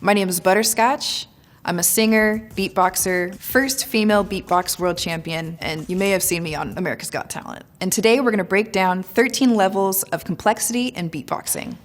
My name is Butterscotch. I'm a singer, beatboxer, first female beatbox world champion, and you may have seen me on America's Got Talent. And today we're gonna break down 13 levels of complexity in beatboxing.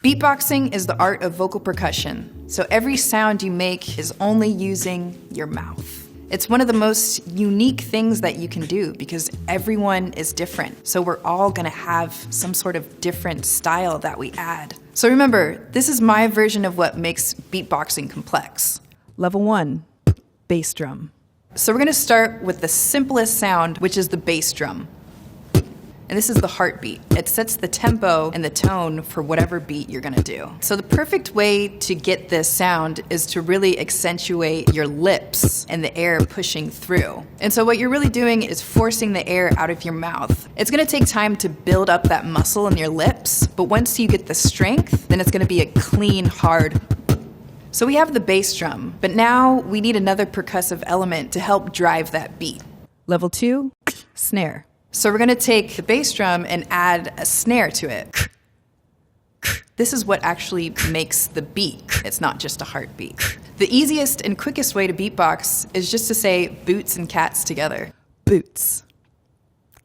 Beatboxing is the art of vocal percussion, so every sound you make is only using your mouth. It's one of the most unique things that you can do because everyone is different, so we're all gonna have some sort of different style that we add. So remember, this is my version of what makes beatboxing complex. Level 1, bass drum. So we're gonna start with the simplest sound, which is the bass drum. And this is the heartbeat. It sets the tempo and the tone for whatever beat you're gonna do. So the perfect way to get this sound is to really accentuate your lips and the air pushing through. And so what you're really doing is forcing the air out of your mouth. It's gonna take time to build up that muscle in your lips, but once you get the strength, then it's gonna be a clean, hard. So we have the bass drum, but now we need another percussive element to help drive that beat. Level 2, snare. So we're gonna take the bass drum and add a snare to it. This is what actually makes the beat. It's not just a heartbeat. The easiest and quickest way to beatbox is just to say boots and cats together. Boots,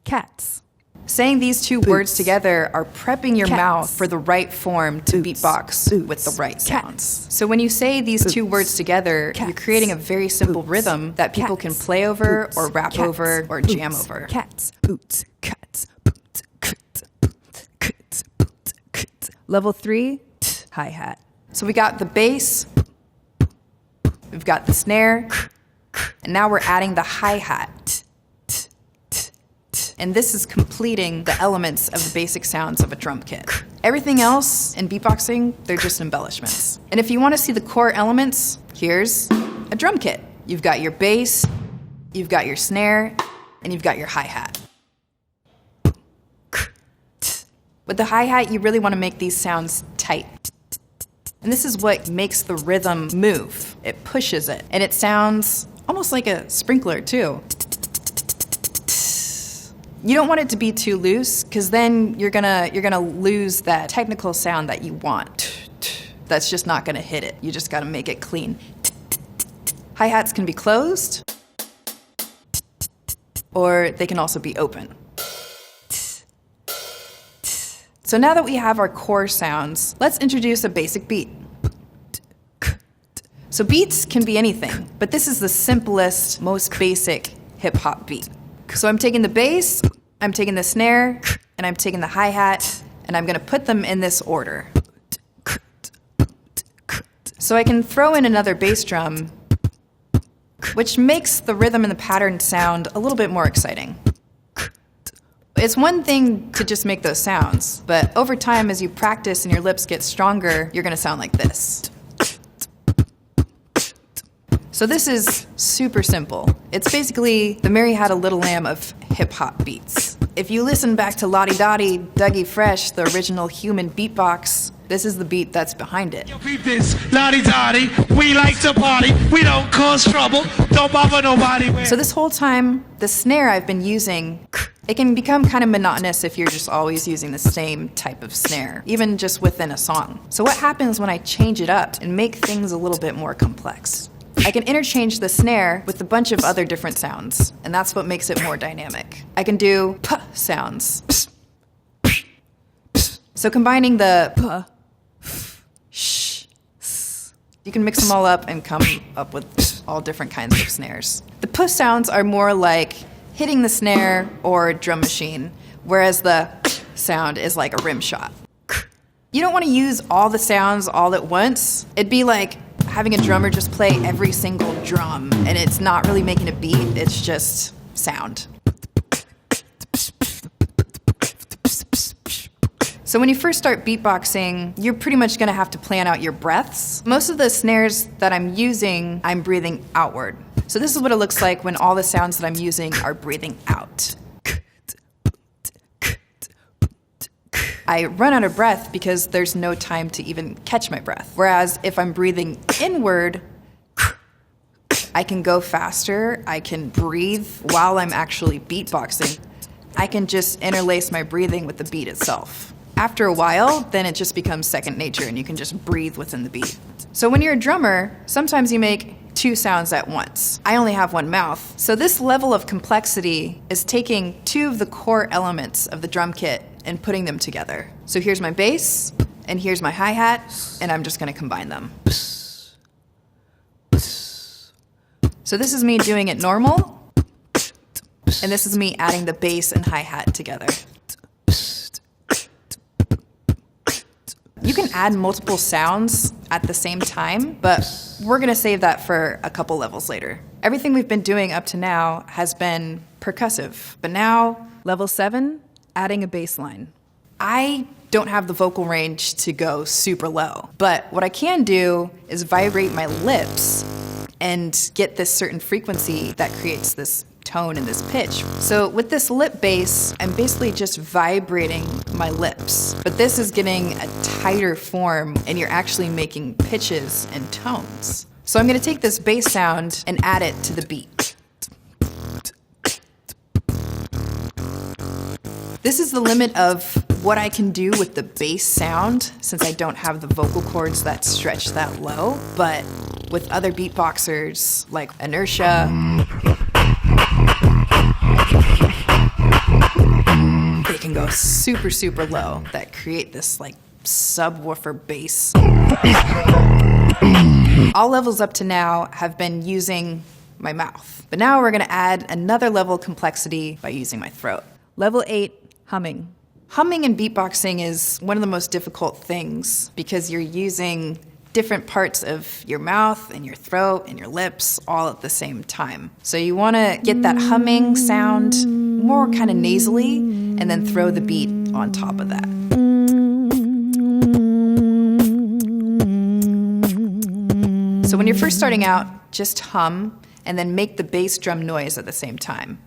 cats. Saying these two words together are prepping your mouth for the right form to beatbox with the right sounds. So when you say these two words together, you're creating a very simple rhythm that people can play over or rap over or jam over. Cats, boots, cats, boots, cats, boots, cats, boots, cats. Level 3, hi-hat. So we got the bass, we've got the snare, and now we're adding the hi-hat. And this is completing the elements of the basic sounds of a drum kit. Everything else in beatboxing, they're just embellishments. And if you want to see the core elements, here's a drum kit. You've got your bass, you've got your snare, and you've got your hi-hat. With the hi-hat, you really want to make these sounds tight. And this is what makes the rhythm move. It pushes it. And it sounds almost like a sprinkler too. You don't want it to be too loose, because then you're gonna lose that technical sound that you want. That's just not gonna hit it. You just gotta make it clean. Hi-hats can be closed, or they can also be open. So now that we have our core sounds, let's introduce a basic beat. So beats can be anything, but this is the simplest, most basic hip-hop beat. So I'm taking the bass, I'm taking the snare, and I'm taking the hi-hat, and I'm gonna put them in this order. So I can throw in another bass drum, which makes the rhythm and the pattern sound a little bit more exciting. It's one thing to just make those sounds, but over time, as you practice and your lips get stronger, you're gonna sound like this. So this is super simple. It's basically the Mary Had a Little Lamb of hip-hop beats. If you listen back to Lottie Dottie, Dougie Fresh, the original human beatbox, this is the beat that's behind it. Yo, beat this, Lottie Dottie, we like to party, we don't cause trouble, don't bother nobody. So this whole time, the snare I've been using, it can become kind of monotonous if you're just always using the same type of snare, even just within a song. So what happens when I change it up and make things a little bit more complex? I can interchange the snare with a bunch of other different sounds, and that's what makes it more dynamic. I can do p sounds. So combining the p, f, sh, s, you can mix them all up and come up with all different kinds of snares. The p sounds are more like hitting the snare or a drum machine, whereas the sound is like a rim shot. You don't want to use all the sounds all at once. It'd be like having a drummer just play every single drum, and it's not really making a beat, it's just sound. So when you first start beatboxing, you're pretty much gonna have to plan out your breaths. Most of the snares that I'm using, I'm breathing outward. So this is what it looks like when all the sounds that I'm using are breathing out. I run out of breath because there's no time to even catch my breath. Whereas if I'm breathing inward, I can go faster, I can breathe while I'm actually beatboxing. I can just interlace my breathing with the beat itself. After a while, then it just becomes second nature and you can just breathe within the beat. So when you're a drummer, sometimes you make two sounds at once. I only have one mouth. So this level of complexity is taking two of the core elements of the drum kit and putting them together. So here's my bass, and here's my hi-hat, and I'm just gonna combine them. So this is me doing it normal, and this is me adding the bass and hi-hat together. You can add multiple sounds at the same time, but we're gonna save that for a couple levels later. Everything we've been doing up to now has been percussive, but now, level 7, adding a bass line. I don't have the vocal range to go super low, but what I can do is vibrate my lips and get this certain frequency that creates this tone and this pitch. So with this lip bass, I'm basically just vibrating my lips, but this is getting a tighter form and you're actually making pitches and tones. So I'm gonna take this bass sound and add it to the beat. This is the limit of what I can do with the bass sound since I don't have the vocal cords that stretch that low, but with other beatboxers like Inertia, they can go super, super low that create this like subwoofer bass. All levels up to now have been using my mouth, but now we're gonna add another level of complexity by using my throat. Level 8, humming. Humming in beatboxing is one of the most difficult things because you're using different parts of your mouth and your throat and your lips all at the same time. So you want to get that humming sound more kind of nasally and then throw the beat on top of that. So when you're first starting out, just hum and then make the bass drum noise at the same time.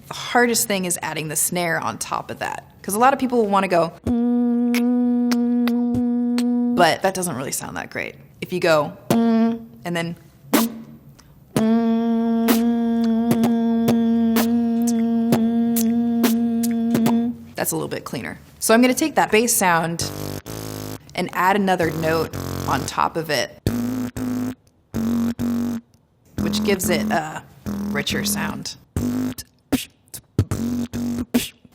The hardest thing is adding the snare on top of that because a lot of people will want to go, but that doesn't really sound that great. If you go, and then, that's a little bit cleaner. So I'm gonna take that bass sound and add another note on top of it, which gives it a richer sound.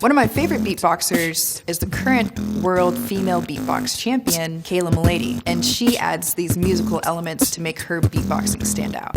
One of my favorite beatboxers is the current world female beatbox champion, Kayla Milady, and she adds these musical elements to make her beatboxing stand out.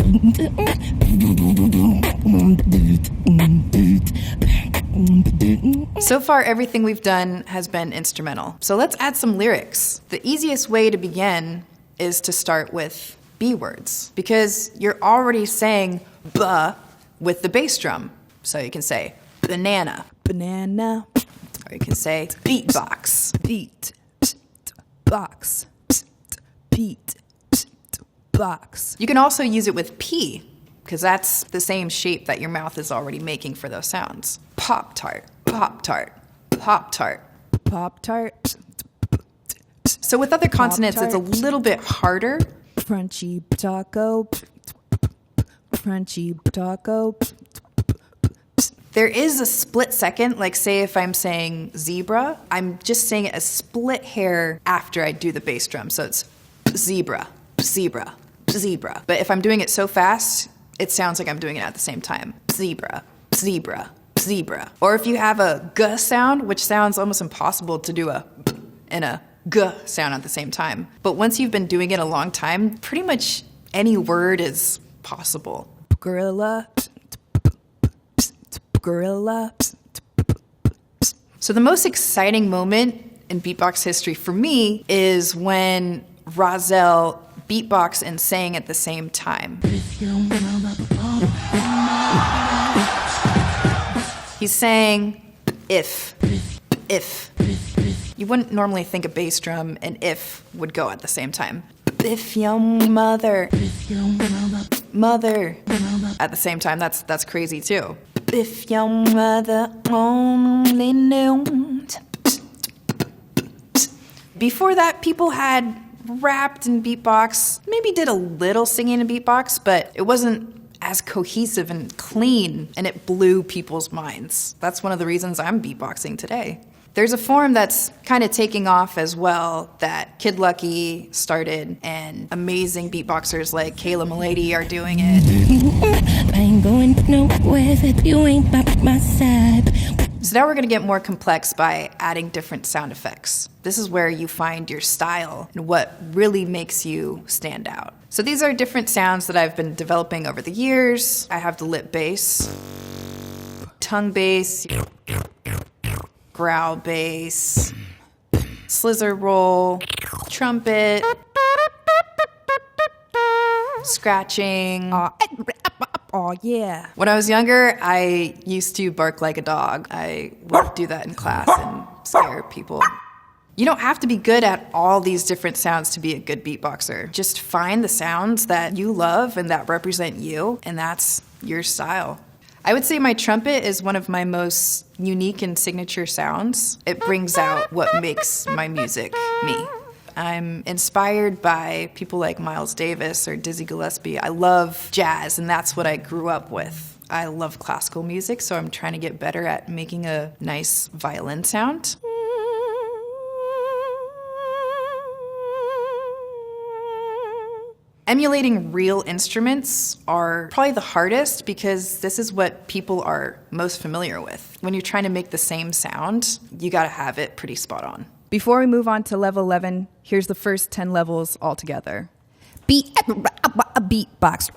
So far, everything we've done has been instrumental. So let's add some lyrics. The easiest way to begin is to start with B words, because you're already saying "buh" with the bass drum. So you can say banana, Banana, or you can say beatbox. beat, box, beat, box. You can also use it with P, because that's the same shape that your mouth is already making for those sounds. Pop-tart, pop-tart, pop-tart. Pop-tart, So with other consonants, it's a Pop-tart. little bit harder. crunchy taco, crunchy taco. There is a split second, like say if I'm saying zebra, I'm just saying it a split hair after I do the bass drum. So it's zebra, zebra, zebra. But if I'm doing it so fast, it sounds like I'm doing it at the same time. Zebra, zebra, zebra. Or if you have a g sound, which sounds almost impossible to do a b and a g sound at the same time. But once you've been doing it a long time, pretty much any word is possible. Gorilla, gorilla. So the most exciting moment in beatbox history for me is when Rozelle beatboxed and sang at the same time. He's saying if. You wouldn't normally think a bass drum and if would go at the same time. If your mother at the same time, that's crazy too. If your mother only knew. Before that, people had rapped in beatbox, maybe did a little singing in beatbox, but it wasn't as cohesive and clean, and it blew people's minds. That's one of the reasons I'm beatboxing today. There's a form that's kind of taking off as well that Kid Lucky started, and amazing beatboxers like Kayla Milady are doing it. I ain't going nowhere if you ain't by my side. So now we're going to get more complex by adding different sound effects. This is where you find your style and what really makes you stand out. So these are different sounds that I've been developing over the years. I have the lip bass, tongue bass, growl bass, slizzer roll, trumpet, scratching. Oh, yeah. When I was younger, I used to bark like a dog. I would do that in class and scare people. You don't have to be good at all these different sounds to be a good beatboxer. Just find the sounds that you love and that represent you, and that's your style. I would say my trumpet is one of my most unique and signature sounds. It brings out what makes my music me. I'm inspired by people like Miles Davis or Dizzy Gillespie. I love jazz, and that's what I grew up with. I love classical music, so I'm trying to get better at making a nice violin sound. Emulating real instruments are probably the hardest because this is what people are most familiar with. When you're trying to make the same sound, you gotta have it pretty spot on. Before we move on to level 11, here's the first 10 levels all together. Beatbox. Beatbox.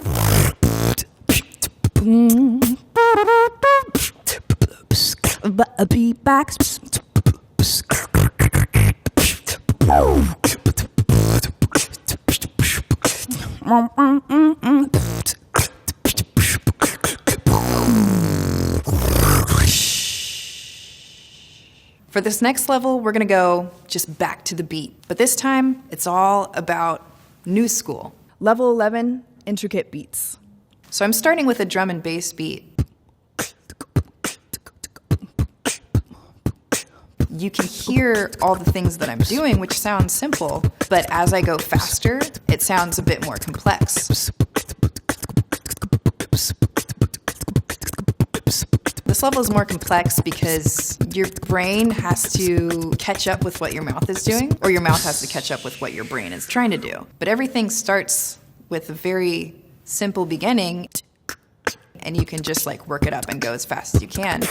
For this next level, we're gonna go just back to the beat. But this time, it's all about new school. Level 11, intricate beats. So I'm starting with a drum and bass beat. You can hear all the things that I'm doing, which sounds simple, but as I go faster, it sounds a bit more complex. This level is more complex because your brain has to catch up with what your mouth is doing, or your mouth has to catch up with what your brain is trying to do. But everything starts with a very simple beginning, and you can just like work it up and go as fast as you can.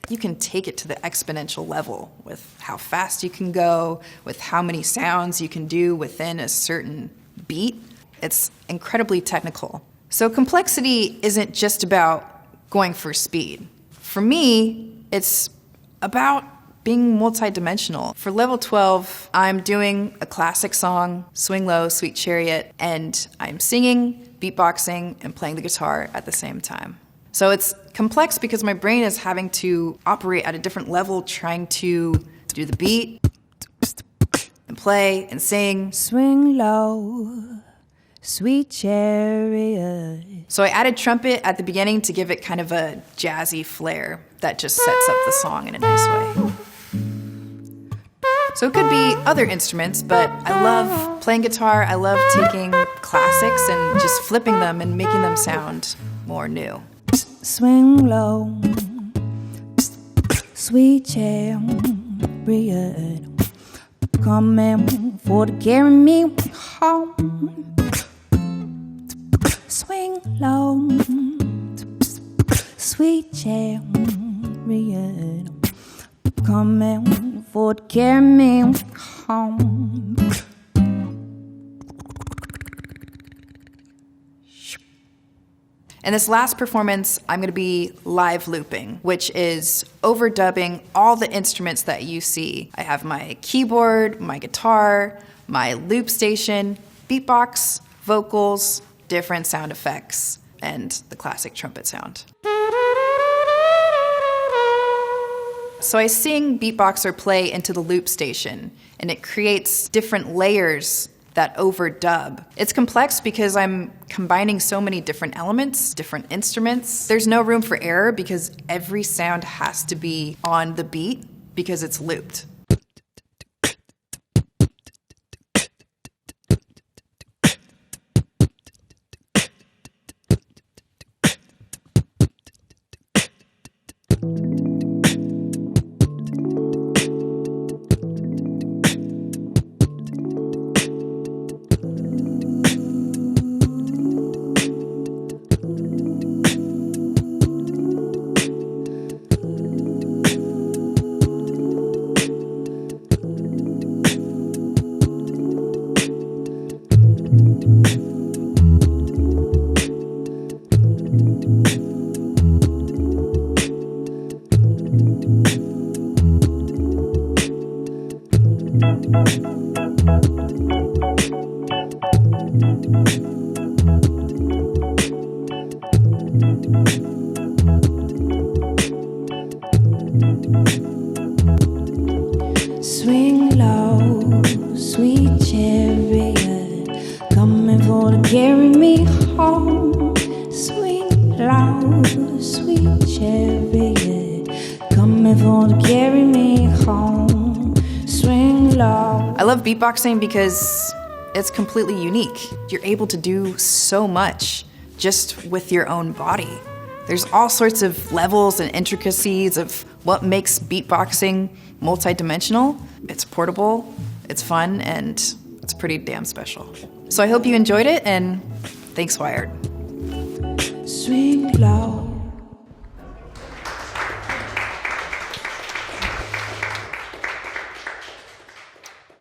You can take it to the exponential level with how fast you can go, with how many sounds you can do within a certain beat. It's incredibly technical. So complexity isn't just about going for speed. For me, it's about being multidimensional. For level 12, I'm doing a classic song, Swing Low, Sweet Chariot, and I'm singing, beatboxing, and playing the guitar at the same time. So it's complex because my brain is having to operate at a different level, trying to do the beat, and play, and sing. Swing low, sweet chariot. So I added trumpet at the beginning to give it kind of a jazzy flair that just sets up the song in a nice way. So it could be other instruments, but I love playing guitar. I love taking classics and just flipping them and making them sound more new. Swing low, sweet chariot, coming for to carry me home. Swing low, sweet chariot, coming for to carry me home. In this last performance, I'm going to be live looping, which is overdubbing all the instruments that you see. I have my keyboard, my guitar, my loop station, beatbox, vocals, different sound effects, and the classic trumpet sound. So I sing, beatbox, or play into the loop station, and it creates different layers that overdub. It's complex because I'm combining so many different elements, different instruments. There's no room for error because every sound has to be on the beat because it's looped. Swing low, sweet chariot, coming for to carry me home. Swing low, sweet chariot, coming for to carry me home. Swing low. I love beatboxing because it's completely unique. You're able to do so much just with your own body. There's all sorts of levels and intricacies of what makes beatboxing multidimensional. It's portable, it's fun, and it's pretty damn special. So I hope you enjoyed it, and thanks, Wired. Swing low.